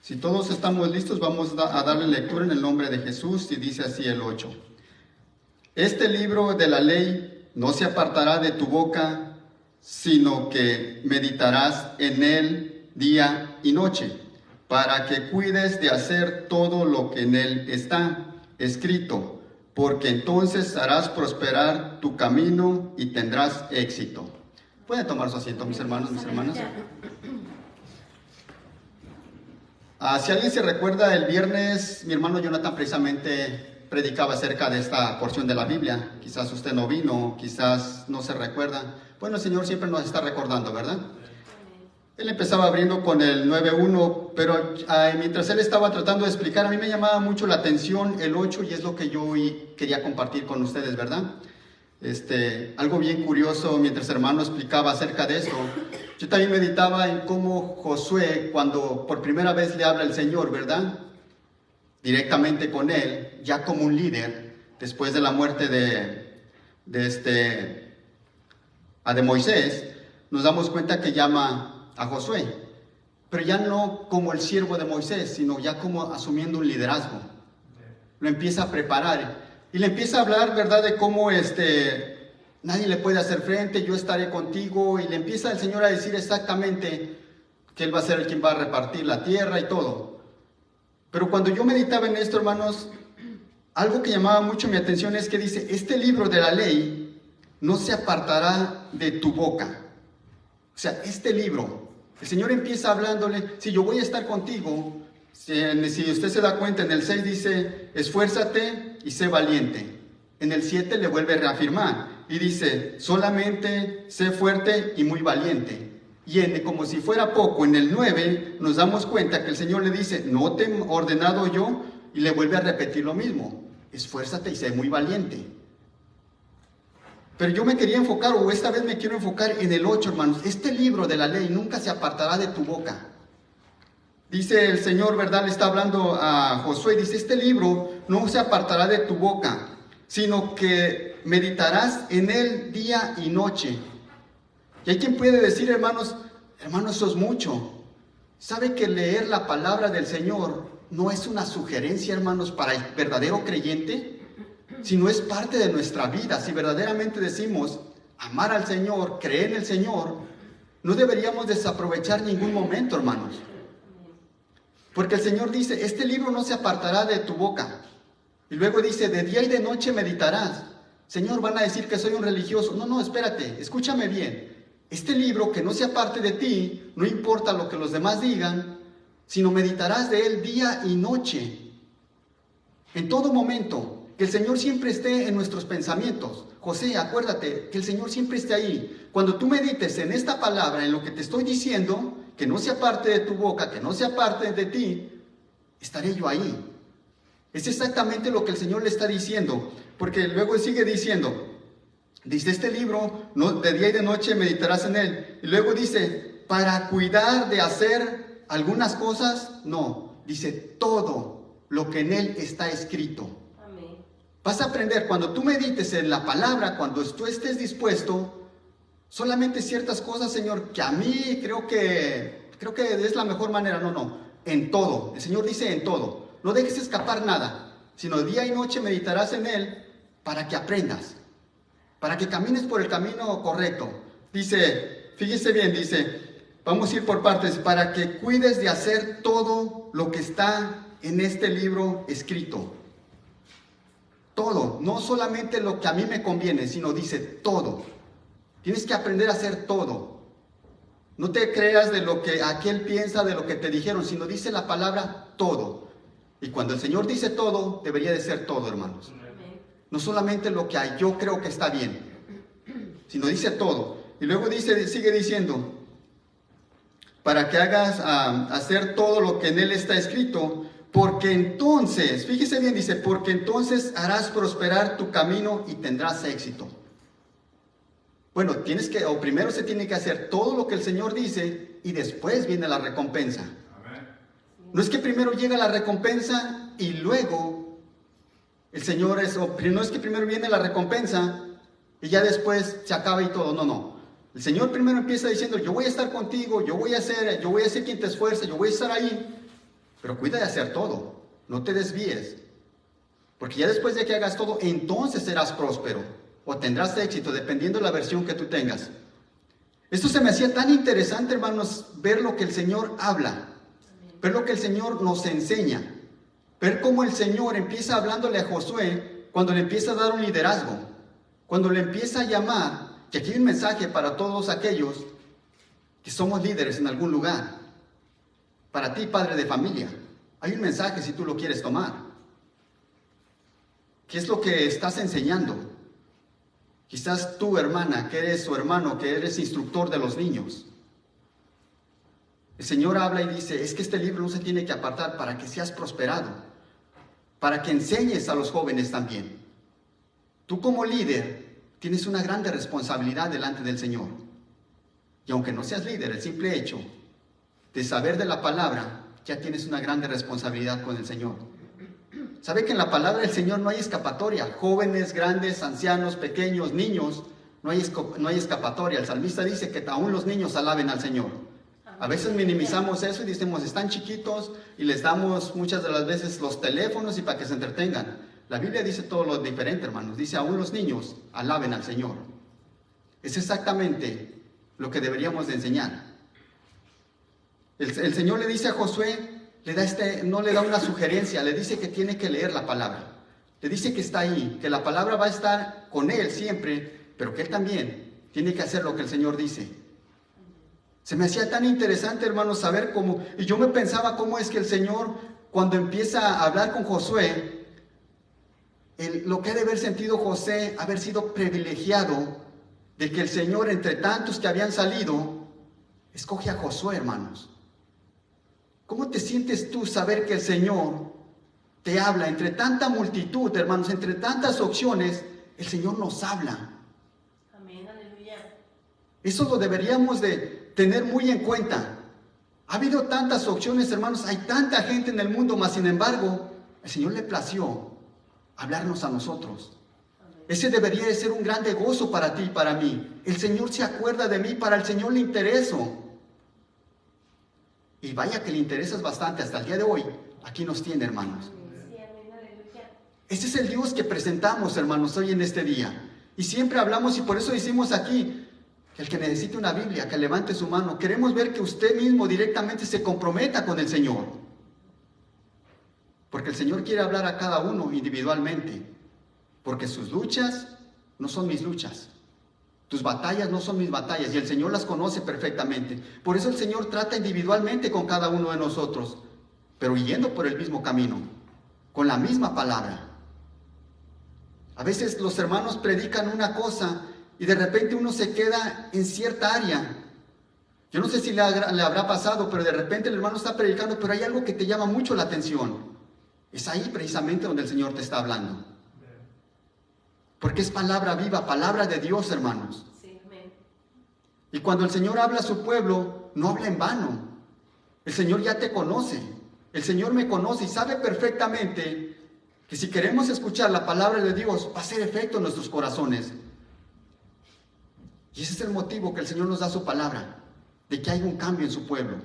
Si todos estamos listos, vamos a darle lectura en el nombre de Jesús y dice así el 8. Este libro de la ley no se apartará de tu boca, sino que meditarás en él día y noche, para que cuides de hacer todo lo que en él está escrito, porque entonces harás prosperar tu camino y tendrás éxito. Pueden tomar su asiento, mis hermanos, mis hermanas. Si alguien se recuerda, el viernes mi hermano Jonathan precisamente predicaba acerca de esta porción de la Biblia. Quizás usted no vino, quizás no se recuerda. Bueno, el Señor siempre nos está recordando, ¿verdad? Él empezaba abriendo con el 9.1, pero mientras él estaba tratando de explicar, a mí me llamaba mucho la atención el 8 y es lo que yo hoy quería compartir con ustedes, ¿verdad? Algo bien curioso, mientras el hermano explicaba acerca de esto, yo también meditaba en cómo Josué, cuando por primera vez le habla el Señor, ¿verdad? Directamente con él, ya como un líder, después de la muerte de Moisés, nos damos cuenta que llama a Josué, pero ya no como el siervo de Moisés, sino ya como asumiendo un liderazgo. Lo empieza a preparar y le empieza a hablar, ¿verdad?, de cómo nadie le puede hacer frente, yo estaré contigo, y le empieza el Señor a decir exactamente que Él va a ser el quien va a repartir la tierra y todo. Pero cuando yo meditaba en esto, hermanos, algo que llamaba mucho mi atención es que dice, este libro de la ley no se apartará de tu boca. O sea, este libro, el Señor empieza hablándole, si yo voy a estar contigo, si usted se da cuenta, en el 6 dice, esfuérzate y sé valiente. En el 7 le vuelve a reafirmar y dice, solamente sé fuerte y muy valiente. Y como si fuera poco, en el 9 nos damos cuenta que el Señor le dice, ¿no te he ordenado yo? Y le vuelve a repetir lo mismo, esfuérzate y sé muy valiente. Pero yo me quería enfocar, o esta vez me quiero enfocar en el 8, hermanos. Este libro de la ley nunca se apartará de tu boca. Dice el Señor, ¿verdad? Le está hablando a Josué, dice, este libro no se apartará de tu boca, sino que meditarás en él día y noche. Y hay quien puede decir, hermanos, eso es mucho. ¿Sabe que leer la palabra del Señor no es una sugerencia, hermanos, para el verdadero creyente? Sino es parte de nuestra vida. Si verdaderamente decimos amar al Señor, creer en el Señor, no deberíamos desaprovechar ningún momento, hermanos. Porque el Señor dice, este libro no se apartará de tu boca. Y luego dice, de día y de noche meditarás. Señor, van a decir que soy un religioso. No, espérate, escúchame bien. Este libro que no se aparte de ti, no importa lo que los demás digan, sino meditarás de él día y noche. En todo momento. Que el Señor siempre esté en nuestros pensamientos. José, acuérdate que el Señor siempre esté ahí. Cuando tú medites en esta palabra, en lo que te estoy diciendo, que no se aparte de tu boca, que no se aparte de ti, estaré yo ahí. Es exactamente lo que el Señor le está diciendo, porque luego sigue diciendo, dice, este libro, de día y de noche meditarás en él. Y luego dice, para cuidar de hacer algunas cosas, no, dice, todo lo que en él está escrito. Vas a aprender, cuando tú medites en la palabra, cuando tú estés dispuesto, solamente ciertas cosas, Señor, que a mí creo que es la mejor manera. No, en todo. El Señor dice en todo. No dejes escapar nada, sino día y noche meditarás en él para que aprendas, para que camines por el camino correcto. Dice, fíjese bien, dice, vamos a ir por partes, para que cuides de hacer todo lo que está en este libro escrito. Todo, no solamente lo que a mí me conviene, sino dice todo. Tienes que aprender a hacer todo. No te creas de lo que aquel piensa, de lo que te dijeron, sino dice la palabra todo. Y cuando el Señor dice todo, debería de ser todo, hermanos. No solamente lo que yo creo que está bien, sino dice todo. Y luego sigue diciendo, para que hagas hacer todo lo que en él está escrito, porque entonces, fíjese bien, dice, porque entonces harás prosperar tu camino y tendrás éxito. Bueno, primero se tiene que hacer todo lo que el Señor dice y después viene la recompensa. Amén. No es que primero llega la recompensa y luego no es que primero viene la recompensa y ya después se acaba y todo. No. El Señor primero empieza diciendo, yo voy a estar contigo, yo voy a ser quien te esfuerce, yo voy a estar ahí. Pero cuida de hacer todo, no te desvíes. Porque ya después de que hagas todo, entonces serás próspero o tendrás éxito, dependiendo de la versión que tú tengas. Esto se me hacía tan interesante, hermanos, ver lo que el Señor habla, ver lo que el Señor nos enseña, ver cómo el Señor empieza hablándole a Josué cuando le empieza a dar un liderazgo, cuando le empieza a llamar, que aquí hay un mensaje para todos aquellos que somos líderes en algún lugar. Para ti, padre de familia, hay un mensaje si tú lo quieres tomar. ¿Qué es lo que estás enseñando? Quizás tú, hermana, que eres su hermano, que eres instructor de los niños. El Señor habla y dice, es que este libro no se tiene que apartar para que seas prosperado, para que enseñes a los jóvenes también. Tú como líder tienes una grande responsabilidad delante del Señor. Y aunque no seas líder, el simple hecho de saber de la palabra, ya tienes una grande responsabilidad con el Señor. ¿Sabe que en la palabra del Señor no hay escapatoria? Jóvenes, grandes, ancianos, pequeños, niños, no hay escapatoria. El salmista dice que aún los niños alaben al Señor. A veces minimizamos eso y decimos, están chiquitos y les damos muchas de las veces los teléfonos y para que se entretengan. La Biblia dice todo lo diferente, hermanos. Dice, aún los niños alaben al Señor. Es exactamente lo que deberíamos de enseñar. El Señor le dice a Josué, no le da una sugerencia, le dice que tiene que leer la palabra. Le dice que está ahí, que la palabra va a estar con él siempre, pero que él también tiene que hacer lo que el Señor dice. Se me hacía tan interesante, hermanos, saber cómo, y yo me pensaba cómo es que el Señor, cuando empieza a hablar con Josué, lo que ha de haber sentido José, haber sido privilegiado de que el Señor, entre tantos que habían salido, escoge a Josué, hermanos. ¿Cómo te sientes tú saber que el Señor te habla entre tanta multitud, hermanos, entre tantas opciones? El Señor nos habla. Amén, aleluya. Eso lo deberíamos de tener muy en cuenta. Ha habido tantas opciones, hermanos, hay tanta gente en el mundo, mas sin embargo, el Señor le plació hablarnos a nosotros. Ese debería de ser un grande gozo para ti y para mí. El Señor se acuerda de mí, para el Señor le intereso. Y vaya que le interesas bastante hasta el día de hoy. Aquí nos tiene, hermanos. Ese es el Dios que presentamos, hermanos, hoy en este día. Y siempre hablamos, y por eso decimos aquí, que el que necesite una Biblia, que levante su mano. Queremos ver que usted mismo directamente se comprometa con el Señor. Porque el Señor quiere hablar a cada uno individualmente. Porque sus luchas no son mis luchas. Tus batallas no son mis batallas, y el Señor las conoce perfectamente. Por eso el Señor trata individualmente con cada uno de nosotros, pero yendo por el mismo camino, con la misma palabra. A veces los hermanos predican una cosa y de repente uno se queda en cierta área. Yo no sé si le habrá pasado, pero de repente el hermano está predicando, pero hay algo que te llama mucho la atención. Es ahí precisamente donde el Señor te está hablando. Porque es palabra viva, palabra de Dios, hermanos. Sí, amén. Y cuando el Señor habla a su pueblo, no habla en vano. El Señor ya te conoce. El Señor me conoce y sabe perfectamente que si queremos escuchar la palabra de Dios, va a hacer efecto en nuestros corazones. Y ese es el motivo que el Señor nos da su palabra, de que haya un cambio en su pueblo.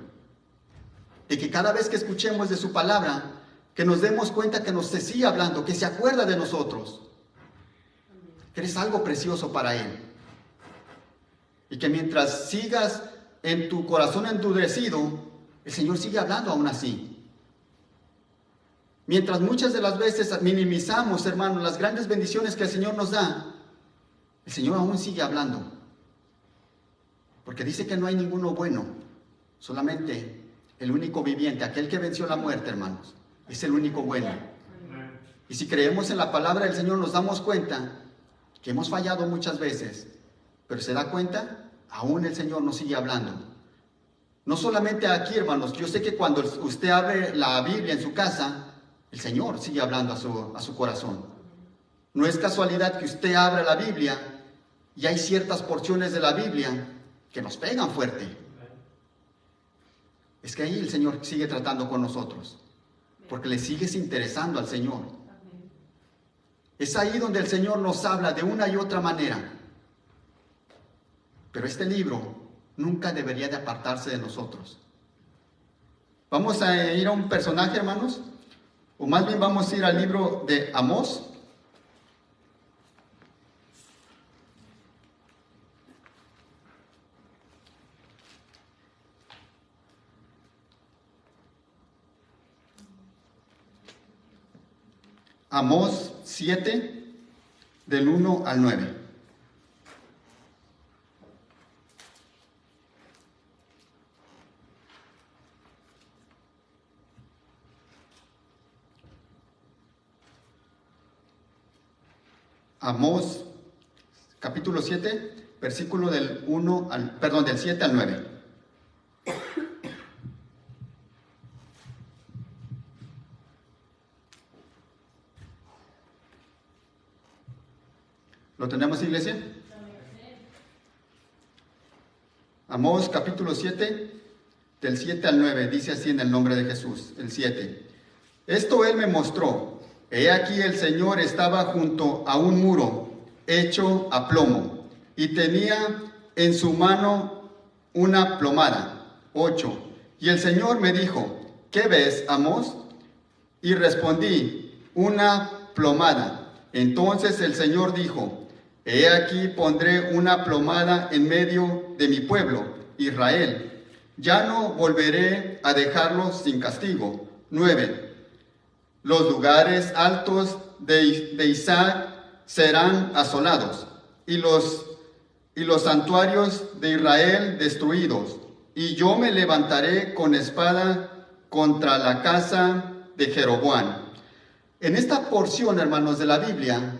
De que cada vez que escuchemos de su palabra, que nos demos cuenta que nos sigue hablando, que se acuerda de nosotros. Que eres algo precioso para Él. Y que mientras sigas en tu corazón endurecido, el Señor sigue hablando aún así. Mientras muchas de las veces minimizamos, hermanos, las grandes bendiciones que el Señor nos da, el Señor aún sigue hablando. Porque dice que no hay ninguno bueno, solamente el único viviente, aquel que venció la muerte, hermanos, es el único bueno. Y si creemos en la palabra del Señor, nos damos cuenta que hemos fallado muchas veces, pero se da cuenta, aún el Señor nos sigue hablando. No solamente aquí, hermanos, yo sé que cuando usted abre la Biblia en su casa, el Señor sigue hablando a su corazón. No es casualidad que usted abra la Biblia y hay ciertas porciones de la Biblia que nos pegan fuerte. Es que ahí el Señor sigue tratando con nosotros, porque le sigues interesando al Señor. Es ahí donde el Señor nos habla de una y otra manera. Pero este libro nunca debería de apartarse de nosotros. Vamos a ir a un personaje, hermanos, o más bien vamos a ir al libro de Amós. Amós 7, del 1 al 9. Amós, capítulo 7, versículo del 7 al 9. ¿Lo tenemos, iglesia? Amós, capítulo 7, del 7 al 9, dice así en el nombre de Jesús, el 7. Esto él me mostró. He aquí el Señor estaba junto a un muro hecho a plomo y tenía en su mano una plomada. 8. Y el Señor me dijo, ¿qué ves, Amós? Y respondí, una plomada. Entonces el Señor dijo, he aquí pondré una plomada en medio de mi pueblo, Israel. Ya no volveré a dejarlos sin castigo. 9. Los lugares altos de Isaac serán asolados, y los santuarios de Israel destruidos. Y yo me levantaré con espada contra la casa de Jeroboam. En esta porción, hermanos, de la Biblia,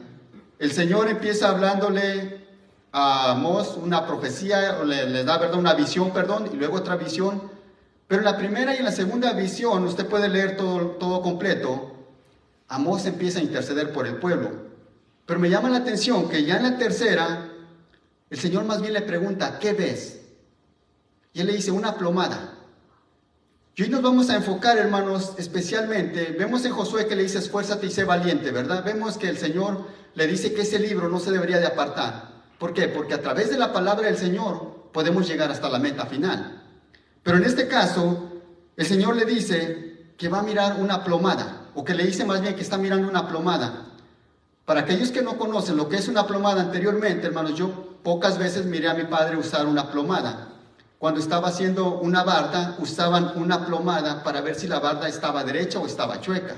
el Señor empieza hablándole a Amós una profecía, o le da, ¿verdad?, una visión, y luego otra visión. Pero en la primera y en la segunda visión, usted puede leer todo completo. Amós empieza a interceder por el pueblo. Pero me llama la atención que ya en la tercera, el Señor más bien le pregunta, ¿qué ves? Y él le dice, una plomada. Y hoy nos vamos a enfocar, hermanos, especialmente, vemos en Josué que le dice, esfuérzate y sé valiente, ¿verdad? Vemos que el Señor le dice que ese libro no se debería de apartar. ¿Por qué? Porque a través de la palabra del Señor podemos llegar hasta la meta final. Pero en este caso, el Señor le dice que va a mirar una plomada, o que le dice más bien que está mirando una plomada. Para aquellos que no conocen lo que es una plomada anteriormente, hermanos, yo pocas veces miré a mi padre usar una plomada. Cuando estaba haciendo una barda, usaban una plomada para ver si la barda estaba derecha o estaba chueca.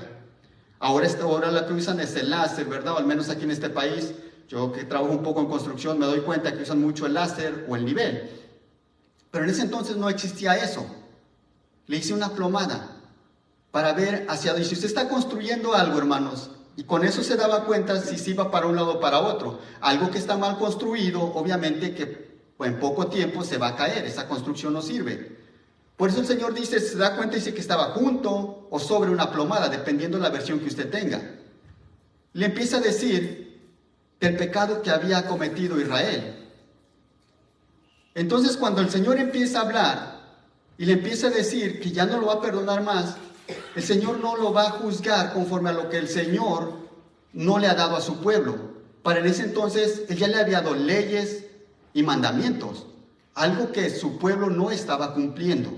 Ahora la que usan es el láser, ¿verdad? O al menos aquí en este país, yo que trabajo un poco en construcción, me doy cuenta que usan mucho el láser o el nivel. Pero en ese entonces no existía eso. Le hice una plomada para ver hacia dónde. Si usted está construyendo algo, hermanos, y con eso se daba cuenta si se iba para un lado o para otro. Algo que está mal construido, obviamente que en poco tiempo se va a caer. Esa construcción no sirve. Por eso el Señor dice, se da cuenta y dice que estaba junto o sobre una plomada, dependiendo de la versión que usted tenga. Le empieza a decir del pecado que había cometido Israel. Entonces cuando el Señor empieza a hablar y le empieza a decir que ya no lo va a perdonar más, el Señor no lo va a juzgar conforme a lo que el Señor no le ha dado a su pueblo. Para en ese entonces Él ya le había dado leyes y mandamientos, algo que su pueblo no estaba cumpliendo.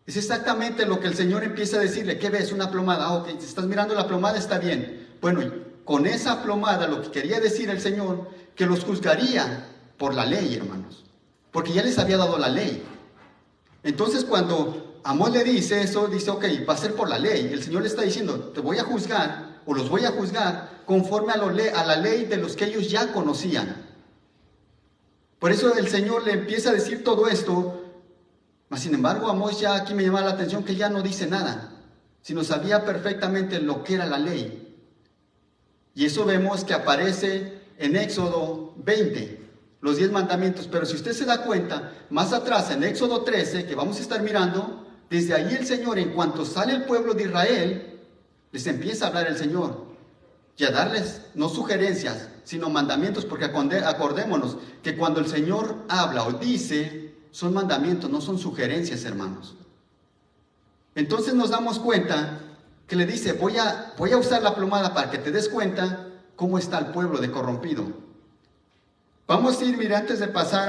Es exactamente lo que el Señor empieza a decirle. ¿Qué ves? Una plomada. Ok, si estás mirando la plomada está bien. Bueno, y con esa plomada lo que quería decir el Señor, que los juzgaría por la ley, hermanos, porque ya les había dado la ley. Entonces cuando Amós le dice eso, dice, ok, va a ser por la ley. El Señor le está diciendo, te voy a juzgar, o los voy a juzgar conforme a la ley de los que ellos ya conocían. Por eso el Señor le empieza a decir todo esto. Mas sin embargo, Amós ya aquí me llama la atención que ya no dice nada, sino sabía perfectamente lo que era la ley. Y eso vemos que aparece en Éxodo 20, los 10 mandamientos. Pero si usted se da cuenta, más atrás en Éxodo 13, que vamos a estar mirando, desde ahí el Señor, en cuanto sale el pueblo de Israel, les empieza a hablar el Señor y a darles no sugerencias, sino mandamientos, porque acordémonos que cuando el Señor habla o dice, son mandamientos, no son sugerencias, hermanos. Entonces nos damos cuenta que le dice, voy a usar la plomada para que te des cuenta cómo está el pueblo de corrompido. Vamos a ir, mire, antes de pasar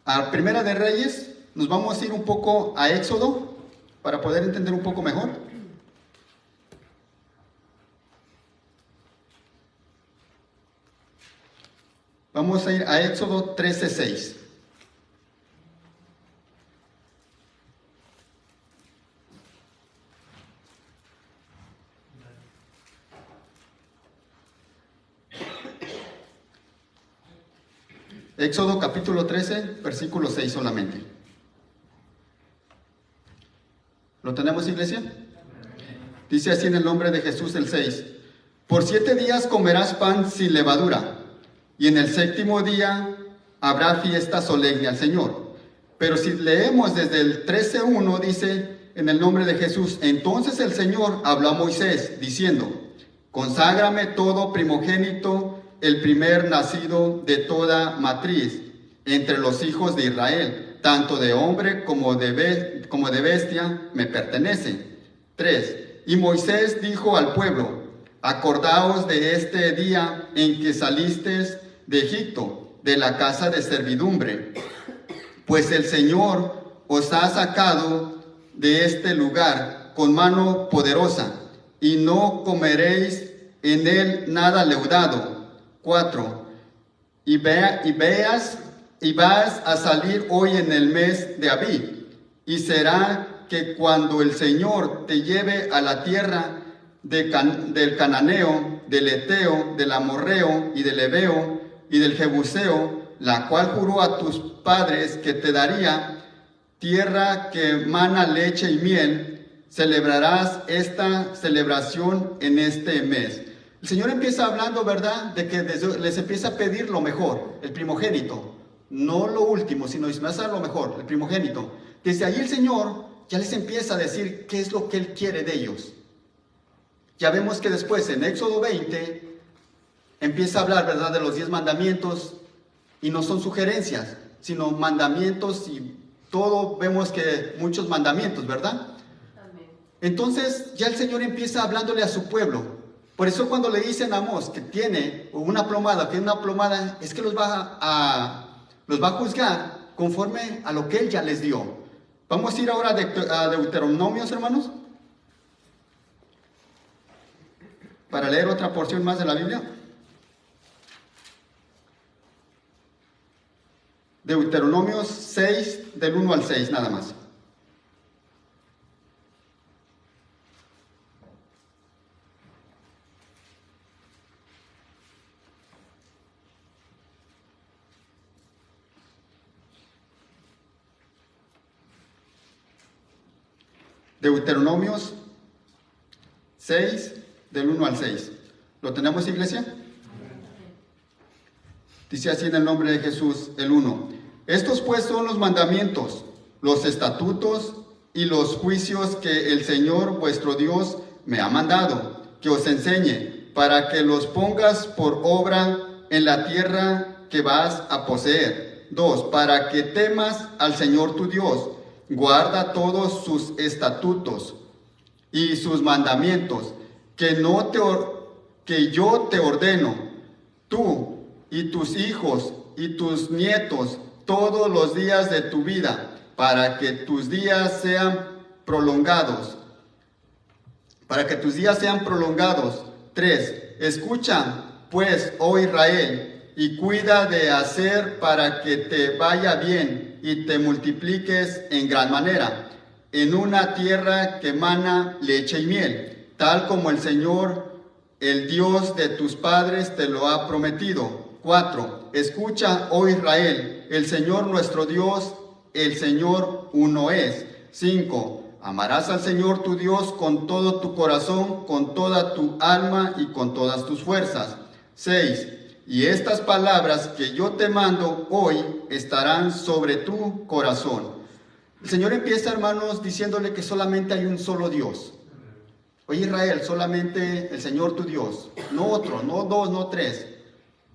a Primera de Reyes, nos vamos a ir un poco a Éxodo para poder entender un poco mejor. Vamos a ir a Éxodo 13:6. Éxodo capítulo 13, versículo 6 solamente. ¿Lo tenemos, iglesia? Dice así en el nombre de Jesús el 6. Por 7 días comerás pan sin levadura, y en el 7º día habrá fiesta solemne al Señor. Pero si leemos desde el 13:1, dice en el nombre de Jesús, entonces el Señor habló a Moisés diciendo, conságrame todo primogénito, el primer nacido de toda matriz entre los hijos de Israel, tanto de hombre como de bestia, me pertenece. 3. Y Moisés dijo al pueblo, acordaos de este día en que salisteis de Egipto, de la casa de servidumbre, pues el Señor os ha sacado de este lugar con mano poderosa, y no comeréis en él nada leudado. 4. Y vas a salir hoy en el mes de Abib, y será que cuando el Señor te lleve a la tierra del Cananeo, del Eteo, del Amorreo y del Ebeo y del Jebuseo, la cual juró a tus padres que te daría, tierra que mana leche y miel, celebrarás esta celebración en este mes. El Señor empieza hablando, ¿verdad?, de que les empieza a pedir lo mejor, el primogénito. No lo último, sino lo mejor, el primogénito. Desde ahí el Señor ya les empieza a decir qué es lo que Él quiere de ellos. Ya vemos que después en Éxodo 20 empieza a hablar, ¿verdad?, de los 10 mandamientos, y no son sugerencias, sino mandamientos, y todo vemos que muchos mandamientos, ¿verdad? Amén. Entonces ya el Señor empieza hablándole a su pueblo. Por eso cuando le dicen a Amós que tiene una plomada, es que los va a juzgar conforme a lo que Él ya les dio. Vamos a ir ahora a Deuteronomios, hermanos, para leer otra porción más de la Biblia. Deuteronomios 6, del 1 al 6, nada más. Deuteronomios 6, del 1 al 6. ¿Lo tenemos, iglesia? Dice así en el nombre de Jesús, el 1. Estos pues son los mandamientos, los estatutos y los juicios que el Señor vuestro Dios me ha mandado, que os enseñe, para que los pongas por obra en la tierra que vas a poseer. 2. Para que temas al Señor tu Dios, guarda todos sus estatutos y sus mandamientos, que yo te ordeno, tú y tus hijos y tus nietos, todos los días de tu vida, para que tus días sean prolongados. 3. Escucha, pues, oh Israel, y cuida de hacer para que te vaya bien y te multipliques en gran manera, en una tierra que mana leche y miel, tal como el Señor, el Dios de tus padres, te lo ha prometido. 4. Escucha, oh Israel, el Señor nuestro Dios, el Señor uno es. 5. Amarás al Señor tu Dios con todo tu corazón, con toda tu alma y con todas tus fuerzas. 6. Y estas palabras que yo te mando hoy estarán sobre tu corazón. El Señor empieza, hermanos, diciéndole que solamente hay un solo Dios. Oye, Israel, solamente el Señor tu Dios, no otro, no dos, no tres.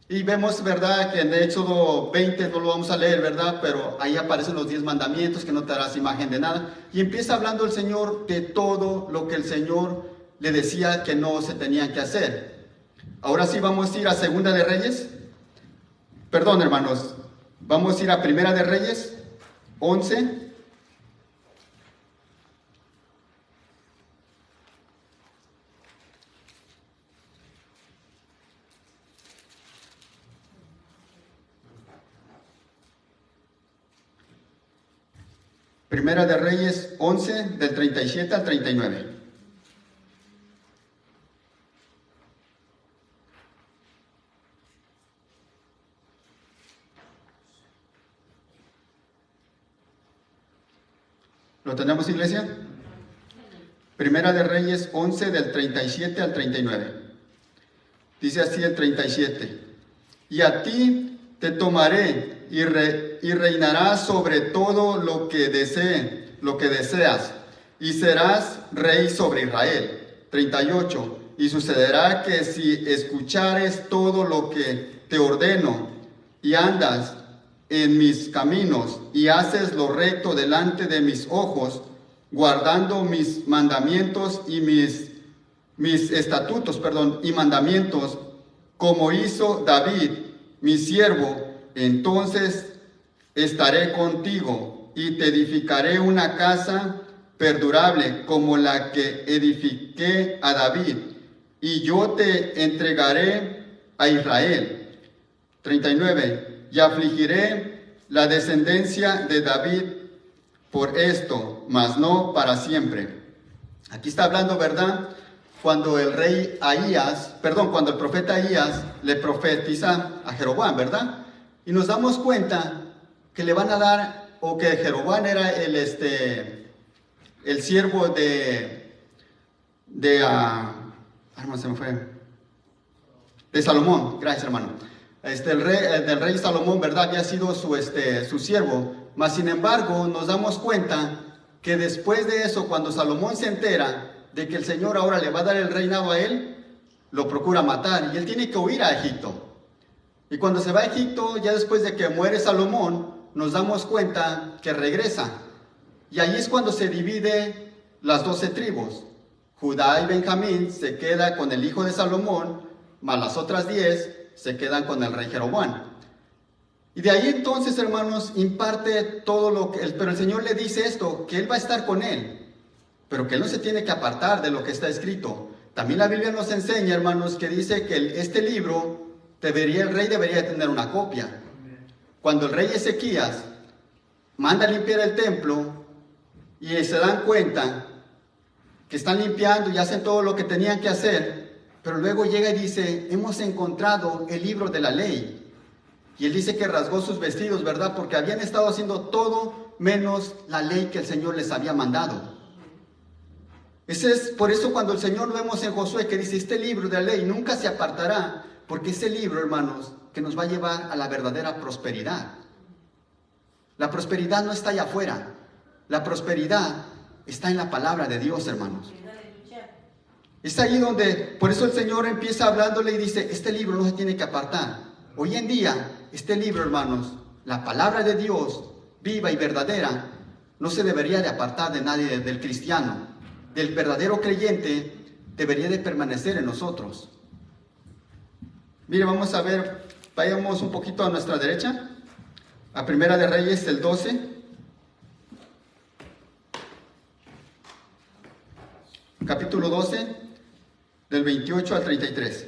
Y vemos, ¿verdad?, que en Éxodo 20 no lo vamos a leer, ¿verdad?, pero ahí aparecen los 10 mandamientos, que no te harás imagen de nada. Y empieza hablando el Señor de todo lo que el Señor le decía que no se tenían que hacer. Ahora sí vamos a ir a Segunda de Reyes. Perdón, hermanos, vamos a ir a Primera de Reyes 11, Primera de Reyes 11, del 37 al 39. ¿Lo tenemos, iglesia? Primera de Reyes 11, del 37 al 39. Dice así el 37. Y a ti te tomaré y reinarás sobre todo lo que deseas, y serás rey sobre Israel. 38. Y sucederá que si escuchares todo lo que te ordeno y andas en mis caminos y haces lo recto delante de mis ojos, guardando mis mandamientos y mis estatutos, y mandamientos, como hizo David, mi siervo, entonces estaré contigo y te edificaré una casa perdurable como la que edifiqué a David, y yo te entregaré a Israel. 39. Y afligiré la descendencia de David por esto, mas no para siempre. Aquí está hablando, ¿verdad? Cuando el cuando el profeta Ahías le profetiza a Jeroboam, ¿verdad? Y nos damos cuenta que le van a dar, o que Jeroboam era el siervo de Salomón. Gracias, hermano. Del rey Salomón, ¿verdad? Había sido su siervo. Mas sin embargo, nos damos cuenta que después de eso, cuando Salomón se entera de que el Señor ahora le va a dar el reinado a él, lo procura matar y él tiene que huir a Egipto. Y cuando se va a Egipto, ya después de que muere Salomón, nos damos cuenta que regresa. Y ahí es cuando se divide las 12 tribus. Judá y Benjamín se queda con el hijo de Salomón, más las otras 10 se quedan con el rey Jeroboam. Y de ahí entonces, hermanos, imparte todo lo que... Pero el Señor le dice esto, que Él va a estar con él, pero que Él no se tiene que apartar de lo que está escrito. También la Biblia nos enseña, hermanos, que dice que este libro, el rey debería tener una copia. Cuando el rey Ezequías manda a limpiar el templo, y se dan cuenta que están limpiando y hacen todo lo que tenían que hacer, pero luego llega y dice, hemos encontrado el libro de la ley. Y él dice que rasgó sus vestidos, ¿verdad? Porque habían estado haciendo todo menos la ley que el Señor les había mandado. Por eso cuando el Señor lo vemos en Josué, que dice, este libro de la ley nunca se apartará, porque ese libro, hermanos, que nos va a llevar a la verdadera prosperidad. La prosperidad no está allá afuera. La prosperidad está en la palabra de Dios, hermanos. Es ahí donde, por eso el Señor empieza hablándole y dice, este libro no se tiene que apartar. Hoy en día, este libro, hermanos, la palabra de Dios, viva y verdadera, no se debería de apartar de nadie, del cristiano. Del verdadero creyente, debería de permanecer en nosotros. Mire, vamos a ver, vayamos un poquito a nuestra derecha, a Primera de Reyes, el 12. Capítulo 12, del 28 al 33.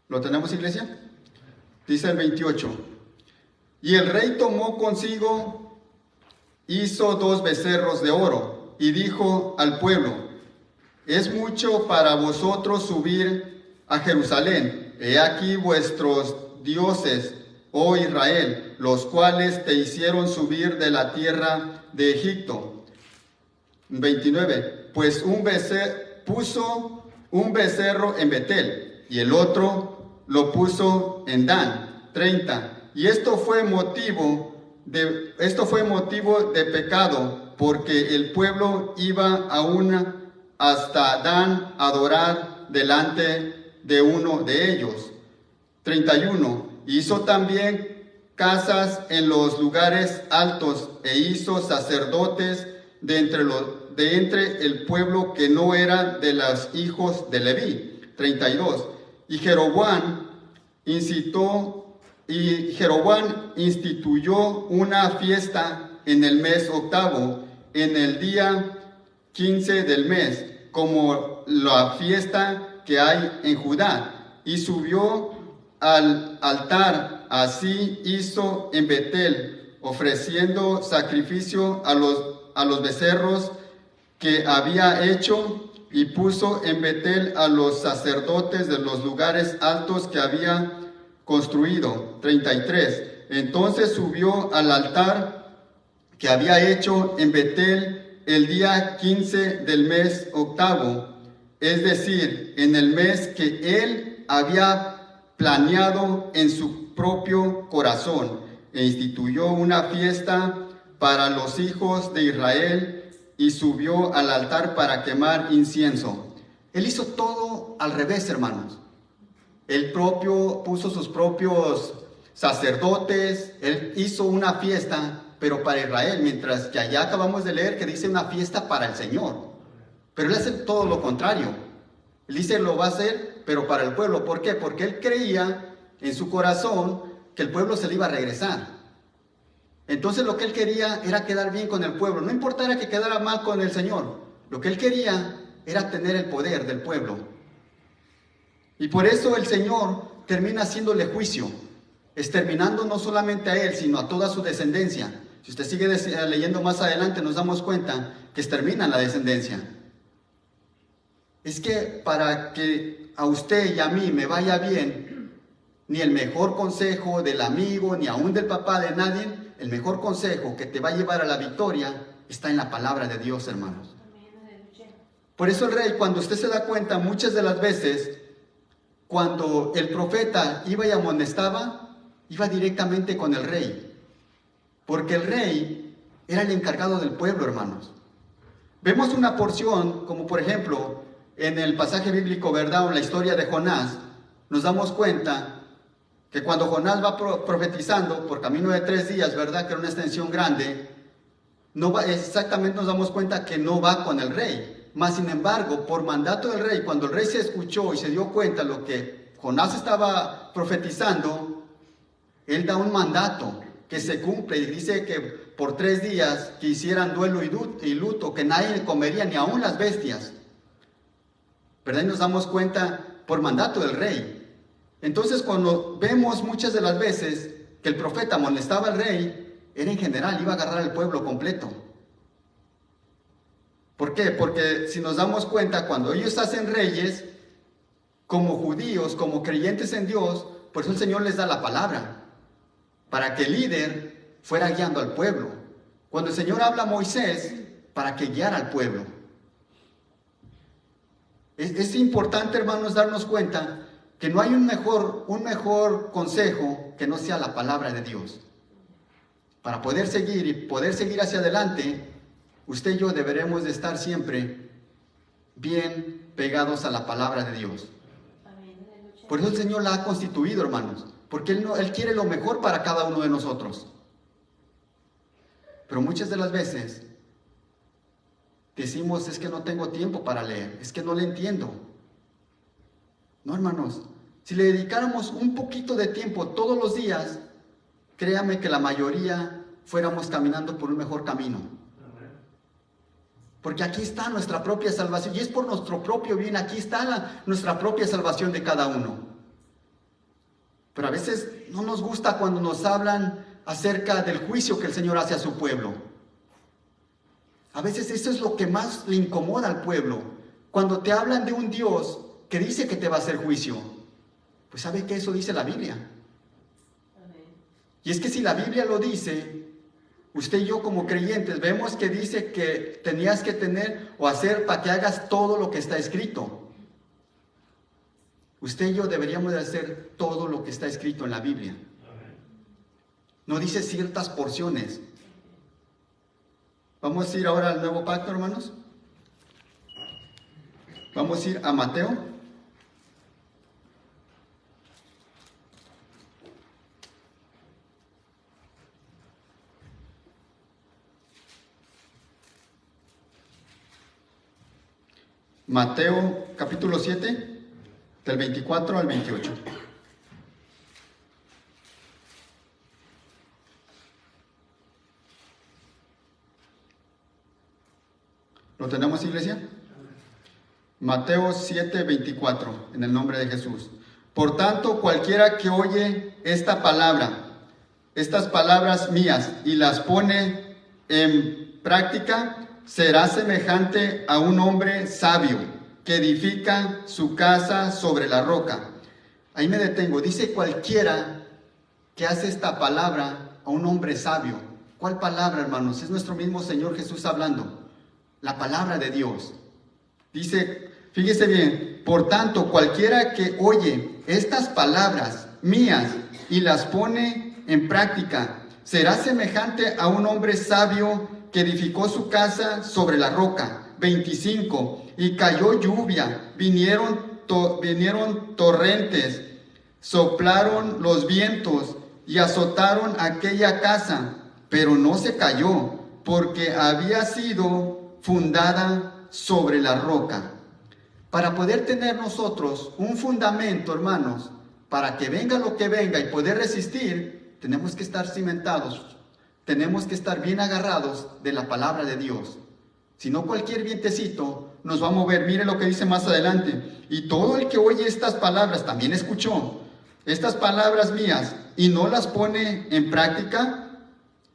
¿Lo tenemos, iglesia? Dice el 28. Y el rey tomó consigo, hizo 2 becerros de oro, y dijo al pueblo, es mucho para vosotros subir a Jerusalén. He aquí vuestros dioses, oh Israel, los cuales te hicieron subir de la tierra de Egipto. 29. Pues puso un becerro en Betel, y el otro lo puso en Dan. 30. Y esto fue motivo de pecado, porque el pueblo iba aún hasta Dan a adorar delante de uno de ellos. 31. Hizo también casas en los lugares altos e hizo sacerdotes de entre el pueblo que no era de los hijos de Leví. 32. Y Jeroboam instituyó una fiesta en el mes 8, en el día 15 del mes, como la fiesta que hay en Judá. y subió al altar. Así hizo en Betel, ofreciendo sacrificio a los becerros que había hecho, y puso en Betel a los sacerdotes de los lugares altos que había construido. 33. Entonces subió al altar que había hecho en Betel el día 15 del mes octavo, es decir, en el mes que él había planeado en su propio corazón, e instituyó una fiesta para los hijos de Israel, y subió al altar para quemar incienso. Él hizo todo al revés, hermanos. Él puso sus propios sacerdotes, él hizo una fiesta, pero para Israel, mientras que allá acabamos de leer que dice una fiesta para el Señor. Pero él hace todo lo contrario. Él dice, lo va a hacer, pero para el pueblo. ¿Por qué? Porque él creía en su corazón que el pueblo se le iba a regresar. Entonces lo que él quería era quedar bien con el pueblo. No importara que quedara mal con el Señor. Lo que él quería era tener el poder del pueblo. Y por eso el Señor termina haciéndole juicio, exterminando no solamente a él, sino a toda su descendencia. Si usted sigue leyendo más adelante, nos damos cuenta que exterminan la descendencia. Es que para que a usted y a mí me vaya bien, ni el mejor consejo del amigo, ni aún del papá de nadie, el mejor consejo que te va a llevar a la victoria está en la palabra de Dios, hermanos. Por eso el rey, cuando usted se da cuenta, muchas de las veces, cuando el profeta iba y amonestaba, iba directamente con el rey. Porque el rey era el encargado del pueblo, hermanos. Vemos una porción, como por ejemplo, en el pasaje bíblico, ¿verdad? O en la historia de Jonás, nos damos cuenta que cuando Jonás va profetizando por camino de 3 días, ¿verdad? Que era una extensión grande, no va, exactamente nos damos cuenta que no va con el rey. Mas sin embargo, por mandato del rey, cuando el rey se escuchó y se dio cuenta de lo que Jonás estaba profetizando, él da un mandato que se cumple y dice que por 3 días que hicieran duelo y luto, que nadie comería, ni aún las bestias. ¿Verdad? Y nos damos cuenta por mandato del rey. Entonces, cuando vemos muchas de las veces que el profeta molestaba al rey, era en general, iba a agarrar al pueblo completo. ¿Por qué? Porque si nos damos cuenta, cuando ellos hacen reyes, como judíos, como creyentes en Dios, por eso el Señor les da la palabra, para que el líder fuera guiando al pueblo. Cuando el Señor habla a Moisés, para que guiara al pueblo. Es importante, hermanos, darnos cuenta que no hay un mejor consejo que no sea la palabra de Dios. Para poder seguir hacia adelante, usted y yo deberemos de estar siempre bien pegados a la palabra de Dios. Por eso el Señor la ha constituido, hermanos, porque Él quiere lo mejor para cada uno de nosotros. Pero muchas de las veces decimos, es que no tengo tiempo para leer, es que no le entiendo. No, hermanos, si le dedicáramos un poquito de tiempo todos los días, créame que la mayoría fuéramos caminando por un mejor camino. Porque aquí está nuestra propia salvación, y es por nuestro propio bien, aquí está nuestra propia salvación de cada uno. Pero a veces no nos gusta cuando nos hablan acerca del juicio que el Señor hace a su pueblo. A veces eso es lo que más le incomoda al pueblo. Cuando te hablan de un Dios que dice que te va a hacer juicio, pues sabe que eso dice la Biblia. Y es que si la Biblia lo dice, usted y yo como creyentes vemos que dice que tenías que tener o hacer para que hagas todo lo que está escrito. Usted y yo deberíamos de hacer todo lo que está escrito en la Biblia. No dice ciertas porciones. Vamos a ir ahora al Nuevo Pacto, hermanos. Vamos a ir a Mateo. Mateo capítulo 7, del 24 al 28. ¿Lo tenemos, iglesia? Mateo 7, 24, en el nombre de Jesús. Por tanto, cualquiera que oye esta palabra, estas palabras mías, y las pone en práctica, será semejante a un hombre sabio que edifica su casa sobre la roca. Ahí me detengo. Dice cualquiera que hace esta palabra a un hombre sabio. ¿Cuál palabra, hermanos? Es nuestro mismo Señor Jesús hablando. La palabra de Dios. Dice, fíjese bien, por tanto, cualquiera que oye estas palabras mías y las pone en práctica, será semejante a un hombre sabio que edificó su casa sobre la roca. 25. Y cayó lluvia, vinieron torrentes, soplaron los vientos y azotaron aquella casa, pero no se cayó, porque había sido fundada sobre la roca. Para poder tener nosotros un fundamento, hermanos, para que venga lo que venga y poder resistir, tenemos que estar cimentados, tenemos que estar bien agarrados de la palabra de Dios. Si no, cualquier vientecito nos va a mover. Mire lo que dice más adelante. Y todo el que oye estas palabras, también escuchó estas palabras mías y no las pone en práctica,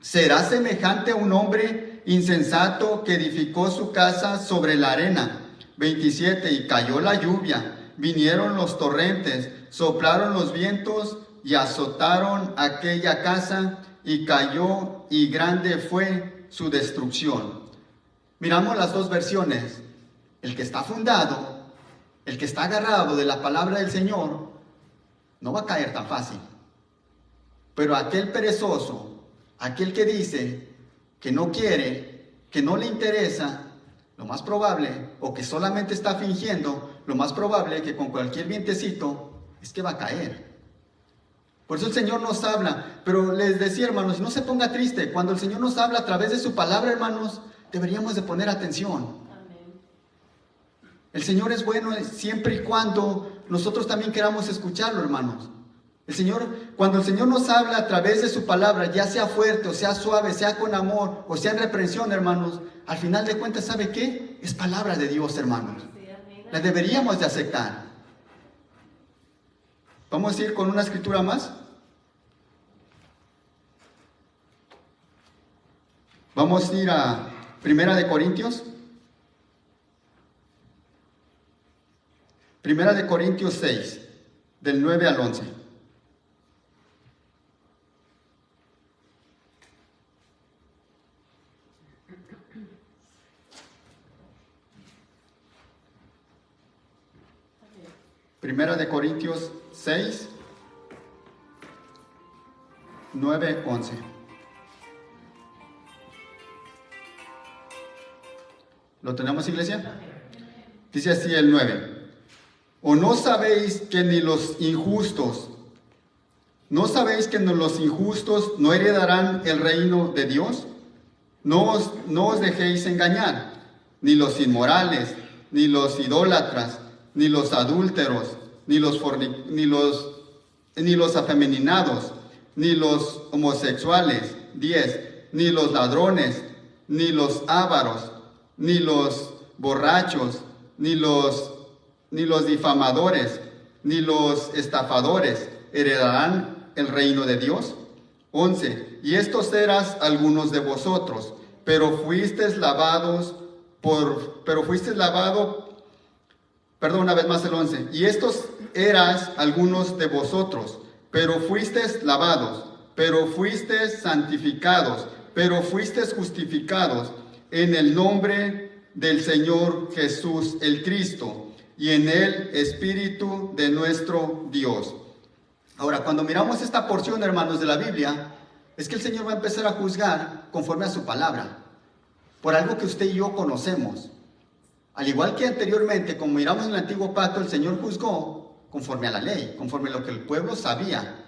será semejante a un hombre insensato que edificó su casa sobre la arena. 27. Y cayó la lluvia, vinieron los torrentes, soplaron los vientos y azotaron aquella casa, y cayó, y grande fue su destrucción. Miramos las dos versiones. El que está fundado, el que está agarrado de la palabra del Señor, no va a caer tan fácil. Pero aquel perezoso, aquel que dice que no quiere, que no le interesa, lo más probable, o que solamente está fingiendo, lo más probable que con cualquier vientecito es que va a caer. Por eso el Señor nos habla. Pero les decía, hermanos, no se ponga triste. Cuando el Señor nos habla a través de su palabra, hermanos, deberíamos de poner atención. Amén. El Señor es bueno siempre y cuando nosotros también queramos escucharlo, hermanos. Cuando el Señor nos habla a través de su palabra, ya sea fuerte o sea suave, sea con amor o sea en reprensión, hermanos, al final de cuentas, ¿sabe qué? Es palabra de Dios, hermanos. La deberíamos de aceptar. Vamos a ir con una escritura más. Vamos a ir a Primera de Corintios. Primera de Corintios 6, del 9 al 11. Primera de Corintios 6, 9, 11. ¿Lo tenemos, iglesia? Dice así el 9. ¿O no sabéis que ni los injustos, no heredarán el reino de Dios? No os dejéis engañar, ni los inmorales, ni los idólatras, ni los adúlteros, ni los afeminados, ni los homosexuales, 10, ni los ladrones, ni los ávaros, ni los borrachos, ni los difamadores, ni los estafadores heredarán el reino de Dios. 11. Y estos eras algunos de vosotros, pero fuisteis lavado, una vez más el 11. Y estos eras algunos de vosotros, pero fuisteis lavados, pero fuisteis santificados, pero fuisteis justificados en el nombre del Señor Jesús el Cristo y en el Espíritu de nuestro Dios. Ahora, cuando miramos esta porción, hermanos, de la Biblia, es que el Señor va a empezar a juzgar conforme a su palabra, por algo que usted y yo conocemos. Al igual que anteriormente, como miramos en el Antiguo Pacto, el Señor juzgó conforme a la ley, conforme a lo que el pueblo sabía.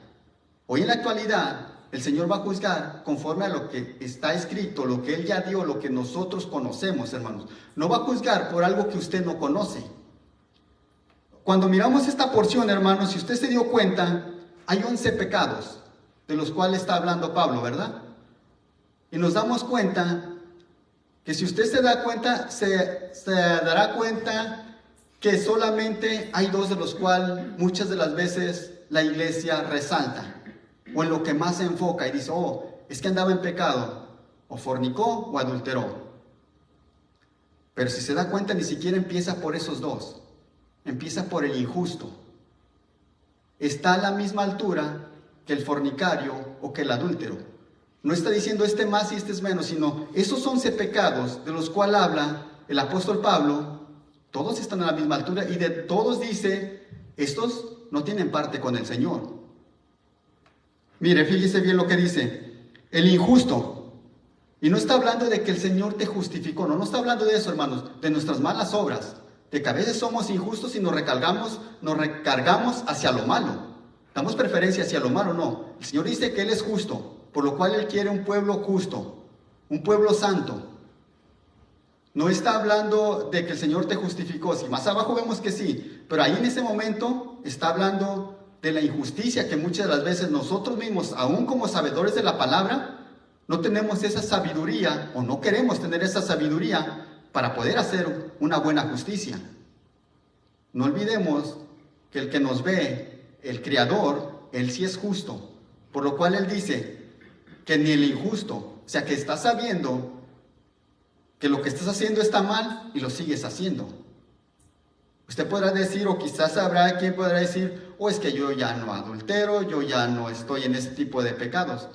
Hoy en la actualidad, el Señor va a juzgar conforme a lo que está escrito, lo que Él ya dio, lo que nosotros conocemos, hermanos. No va a juzgar por algo que usted no conoce. Cuando miramos esta porción, hermanos, si usted se dio cuenta, hay 11 pecados de los cuales está hablando Pablo, ¿verdad? Y nos damos cuenta que si usted se da cuenta, se dará cuenta que solamente hay dos de los cuales muchas de las veces la iglesia resalta, o en lo que más se enfoca y dice, oh, es que andaba en pecado, o fornicó o adulteró. Pero si se da cuenta, ni siquiera empieza por esos dos, empieza por el injusto. Está a la misma altura que el fornicario o que el adúltero. No está diciendo este más y este es menos, sino esos 11 pecados de los cuales habla el apóstol Pablo, todos están a la misma altura y de todos dice, estos no tienen parte con el Señor. Mire, fíjese bien lo que dice, el injusto. Y no está hablando de que el Señor te justificó, no está hablando de eso, hermanos, de nuestras malas obras, de que a veces somos injustos y nos recargamos hacia lo malo. Damos preferencia hacia lo malo, no. El Señor dice que Él es justo, por lo cual Él quiere un pueblo justo, un pueblo santo. No está hablando de que el Señor te justificó, si más abajo vemos que sí, pero ahí en ese momento está hablando de la injusticia que muchas de las veces nosotros mismos, aún como sabedores de la palabra, no tenemos esa sabiduría o no queremos tener esa sabiduría para poder hacer una buena justicia. No olvidemos que el que nos ve, el Creador, Él sí es justo, por lo cual Él dice que ni el injusto, o sea que estás sabiendo que lo que estás haciendo está mal y lo sigues haciendo. Usted podrá decir, o quizás habrá quien podrá decir, es que yo ya no adultero, yo ya no estoy en ese tipo de pecados.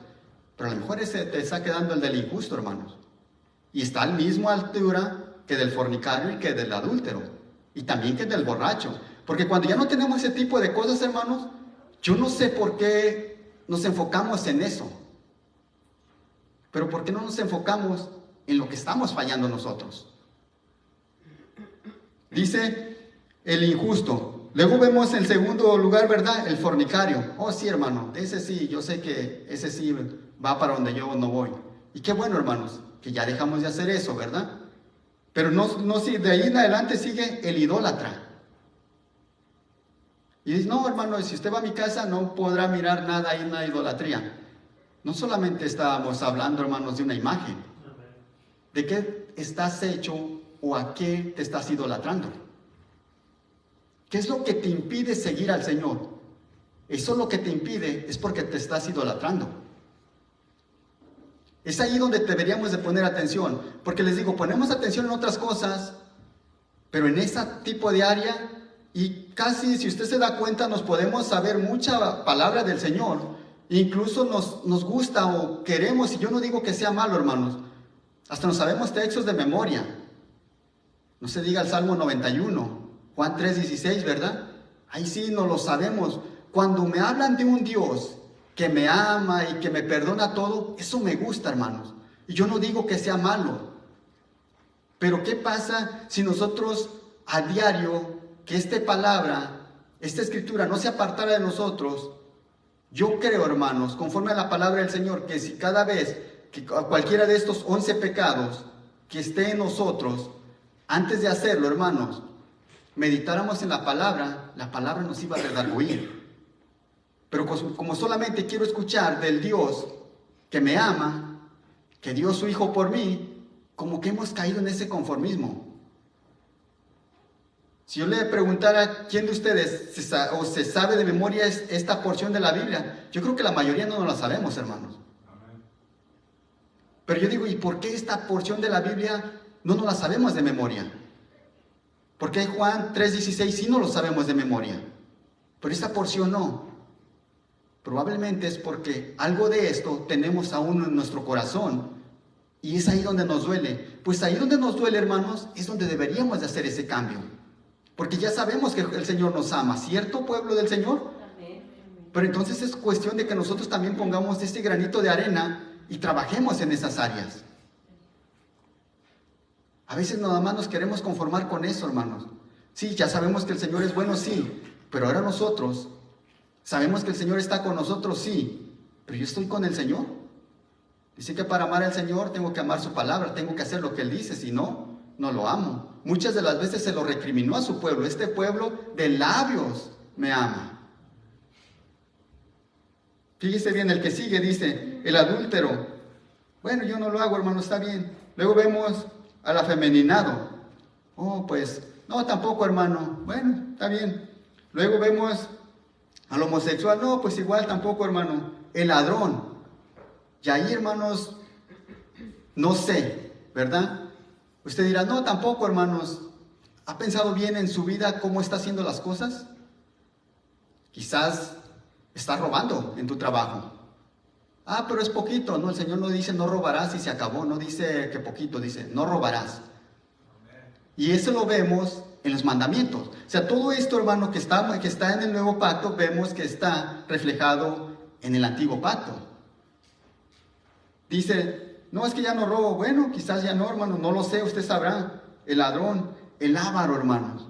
Pero a lo mejor ese te está quedando el del injusto, hermanos. Y está al mismo altura que del fornicario y que del adúltero. Y también que del borracho. Porque cuando ya no tenemos ese tipo de cosas, hermanos, yo no sé por qué nos enfocamos en eso. Pero ¿por qué no nos enfocamos en lo que estamos fallando nosotros? Dice el injusto. Luego vemos en segundo lugar, ¿verdad? El fornicario. Sí, hermano, ese sí, yo sé que ese sí va para donde yo no voy. Y qué bueno, hermanos, que ya dejamos de hacer eso, ¿verdad? Pero no, de ahí en adelante sigue el idólatra. Y dice, no, hermano, si usted va a mi casa no podrá mirar nada ahí en la idolatría. No solamente estábamos hablando, hermanos, de una imagen. ¿De qué estás hecho o a qué te estás idolatrando? ¿Qué es lo que te impide seguir al Señor? Eso lo que te impide es porque te estás idolatrando. Es ahí donde deberíamos de poner atención, porque les digo, ponemos atención en otras cosas, pero en ese tipo de área, y casi si usted se da cuenta, nos podemos saber mucha palabra del Señor, incluso nos gusta o queremos, y yo no digo que sea malo, hermanos, hasta nos sabemos textos de memoria. No se diga el Salmo 91, Juan 3:16, ¿verdad? Ahí sí nos lo sabemos. Cuando me hablan de un Dios que me ama y que me perdona todo, eso me gusta, hermanos. Y yo no digo que sea malo. Pero ¿qué pasa si nosotros a diario, que esta palabra, esta escritura no se apartara de nosotros? Yo creo, hermanos, conforme a la palabra del Señor, que si cada vez que cualquiera de estos 11 pecados que esté en nosotros, antes de hacerlo, hermanos, meditáramos en la palabra nos iba a redarguir. Pero como solamente quiero escuchar del Dios que me ama, que dio su Hijo por mí, como que hemos caído en ese conformismo. Si yo le preguntara quién de ustedes se sabe de memoria esta porción de la Biblia, yo creo que la mayoría no nos la sabemos, hermanos. Pero yo digo, ¿y por qué esta porción de la Biblia no nos la sabemos de memoria? ¿Por qué Juan 3:16 sí no lo sabemos de memoria? Pero esta porción no. Probablemente es porque algo de esto tenemos aún en nuestro corazón. Y es ahí donde nos duele. Pues ahí donde nos duele, hermanos, es donde deberíamos de hacer ese cambio. Porque ya sabemos que el Señor nos ama, ¿cierto, pueblo del Señor? Pero entonces es cuestión de que nosotros también pongamos este granito de arena y trabajemos en esas áreas. A veces nada más nos queremos conformar con eso, hermanos. Sí, ya sabemos que el Señor es bueno, sí, pero ahora nosotros sabemos que el Señor está con nosotros, sí, pero yo estoy con el Señor. Dice que para amar al Señor tengo que amar su palabra, tengo que hacer lo que Él dice, si no, no lo amo. Muchas de las veces se lo recriminó a su pueblo. Este pueblo de labios me ama. Fíjese bien, el que sigue dice, el adúltero. Bueno, yo no lo hago, hermano, está bien. Luego vemos al afemeninado. Pues No, tampoco, hermano. Bueno, está bien. Luego vemos al homosexual. No, pues igual, tampoco, hermano. El ladrón. Y ahí, hermanos, no sé, ¿verdad? Usted dirá, no, tampoco, hermanos. ¿Ha pensado bien en su vida cómo está haciendo las cosas? Quizás está robando en tu trabajo. Ah, pero es poquito. No, el Señor no dice no robarás y se acabó. No dice que poquito, dice no robarás. Y eso lo vemos en los mandamientos. O sea, todo esto, hermano, que está en el nuevo pacto, vemos que está reflejado en el antiguo pacto. Dice, no, es que ya no robo. Bueno, quizás ya no, hermano, no lo sé, usted sabrá. El ladrón, el avaro, hermanos.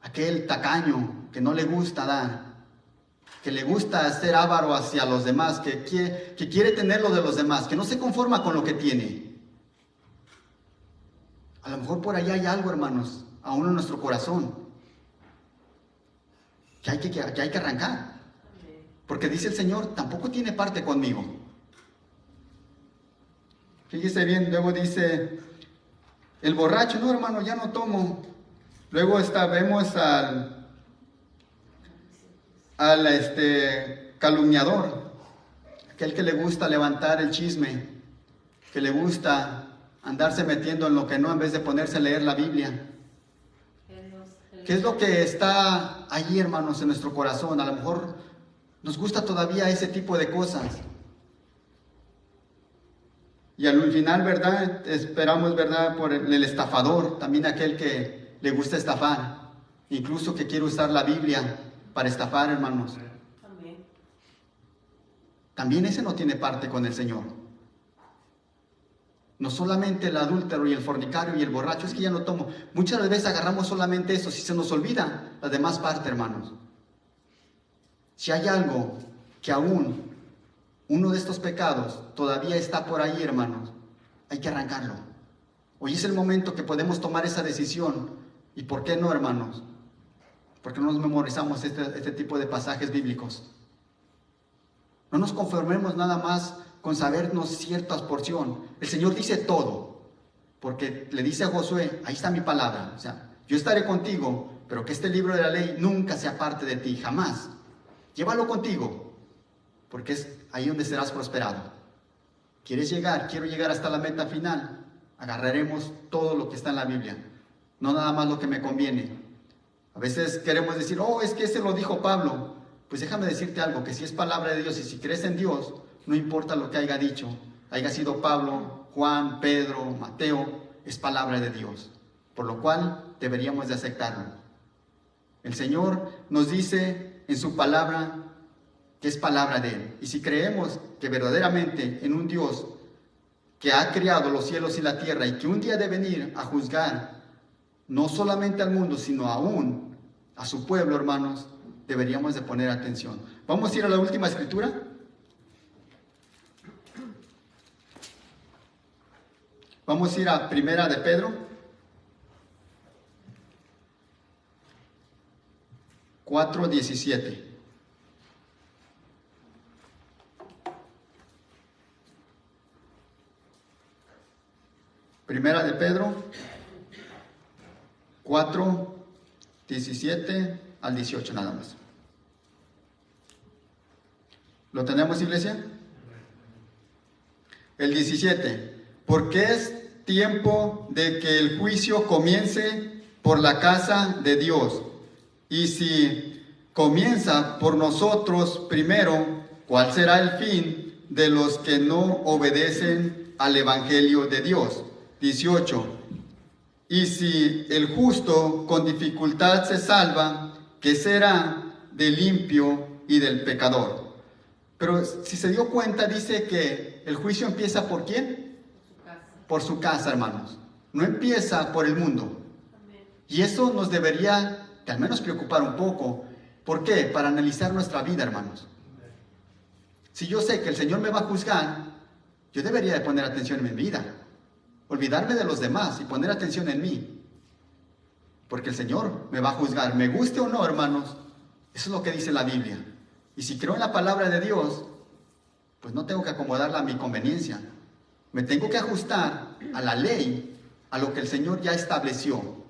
Aquel tacaño que no le gusta dar, que le gusta ser avaro hacia los demás, que quiere tener lo de los demás, que no se conforma con lo que tiene. A lo mejor por allá hay algo, hermanos, aún en nuestro corazón, que hay que arrancar. Porque dice el Señor, tampoco tiene parte conmigo. Fíjese bien, luego dice, el borracho, no, hermano, ya no tomo. Luego vemos al calumniador, aquel que le gusta levantar el chisme, que le gusta andarse metiendo en lo que no, en vez de ponerse a leer la Biblia. ¿Qué es lo que está allí, hermanos, en nuestro corazón? A lo mejor nos gusta todavía ese tipo de cosas. Y al final, ¿verdad? Esperamos, ¿verdad? Por el estafador, también aquel que le gusta estafar, incluso que quiere usar la Biblia para estafar, hermanos. También ese no tiene parte con el Señor. No solamente el adúltero y el fornicario y el borracho, es que ya no tomo. Muchas veces agarramos solamente eso, si se nos olvida la demás parte, hermanos. Si hay algo que aún uno de estos pecados todavía está por ahí, hermanos, hay que arrancarlo. Hoy es el momento que podemos tomar esa decisión. ¿Y por qué no, hermanos? Porque no nos memorizamos este tipo de pasajes bíblicos. No nos conformemos nada más con sabernos ciertas porciones. El Señor dice todo, porque le dice a Josué, ahí está mi palabra, o sea, yo estaré contigo, pero que este libro de la ley nunca sea parte de ti, jamás. Llévalo contigo, porque es ahí donde serás prosperado. ¿Quieres llegar? Quiero llegar hasta la meta final. Agarraremos todo lo que está en la Biblia, no nada más lo que me conviene. A veces queremos decir, oh, es que ese lo dijo Pablo. Pues déjame decirte algo, que si es palabra de Dios y si crees en Dios, no importa lo que haya dicho, haya sido Pablo, Juan, Pedro, Mateo, es palabra de Dios, por lo cual deberíamos de aceptarlo. El Señor nos dice en su palabra que es palabra de Él. Y si creemos que verdaderamente en un Dios que ha creado los cielos y la tierra y que un día debe venir a juzgar no solamente al mundo, sino aún a su pueblo, hermanos, deberíamos de poner atención. Vamos a ir a la última escritura. Vamos a ir a Primera de Pedro 4:17. Primera de Pedro 4:17 al 18 nada más. ¿Lo tenemos, iglesia? El 17. Porque es tiempo de que el juicio comience por la casa de Dios. Y si comienza por nosotros primero, ¿cuál será el fin de los que no obedecen al Evangelio de Dios? 18. Y si el justo con dificultad se salva, ¿qué será del limpio y del pecador? Pero si se dio cuenta, dice que el juicio empieza ¿por quién? Por su casa, hermanos. No empieza por el mundo. Y eso nos debería, que al menos, preocupar un poco. ¿Por qué? Para analizar nuestra vida, hermanos. Si yo sé que el Señor me va a juzgar, yo debería de poner atención en mi vida. Olvidarme de los demás y poner atención en mí. Porque el Señor me va a juzgar. Me guste o no, hermanos, eso es lo que dice la Biblia. Y si creo en la palabra de Dios, pues no tengo que acomodarla a mi conveniencia. Me tengo que ajustar a la ley, a lo que el Señor ya estableció.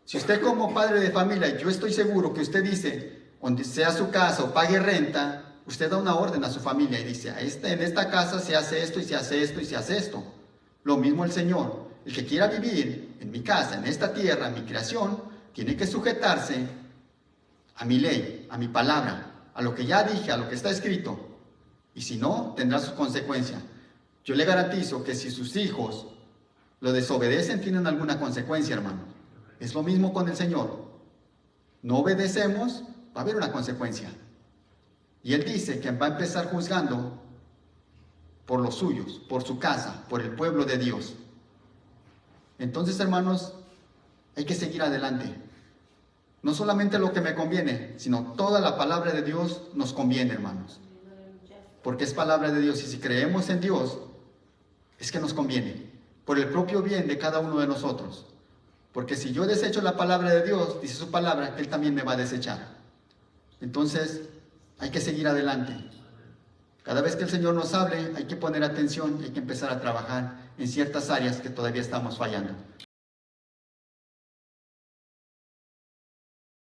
Si usted como padre de familia, yo estoy seguro que usted dice, donde sea su casa o pague renta, usted da una orden a su familia y dice, en esta casa se hace esto y se hace esto y se hace esto. Lo mismo el Señor. El que quiera vivir en mi casa, en esta tierra, en mi creación, tiene que sujetarse a mi ley, a mi palabra, a lo que ya dije, a lo que está escrito. Y si no, tendrá sus consecuencias. Yo le garantizo que si sus hijos lo desobedecen, tienen alguna consecuencia, hermano. Es lo mismo con el Señor. No obedecemos, va a haber una consecuencia. Y Él dice que va a empezar juzgando por los suyos, por su casa, por el pueblo de Dios. Entonces, hermanos, hay que seguir adelante. No solamente lo que me conviene, sino toda la palabra de Dios nos conviene, hermanos. Porque es palabra de Dios y si creemos en Dios, es que nos conviene. Por el propio bien de cada uno de nosotros. Porque si yo desecho la palabra de Dios, dice su palabra, que Él también me va a desechar. Entonces, hay que seguir adelante. Cada vez que el Señor nos hable, hay que poner atención, hay que empezar a trabajar en ciertas áreas que todavía estamos fallando.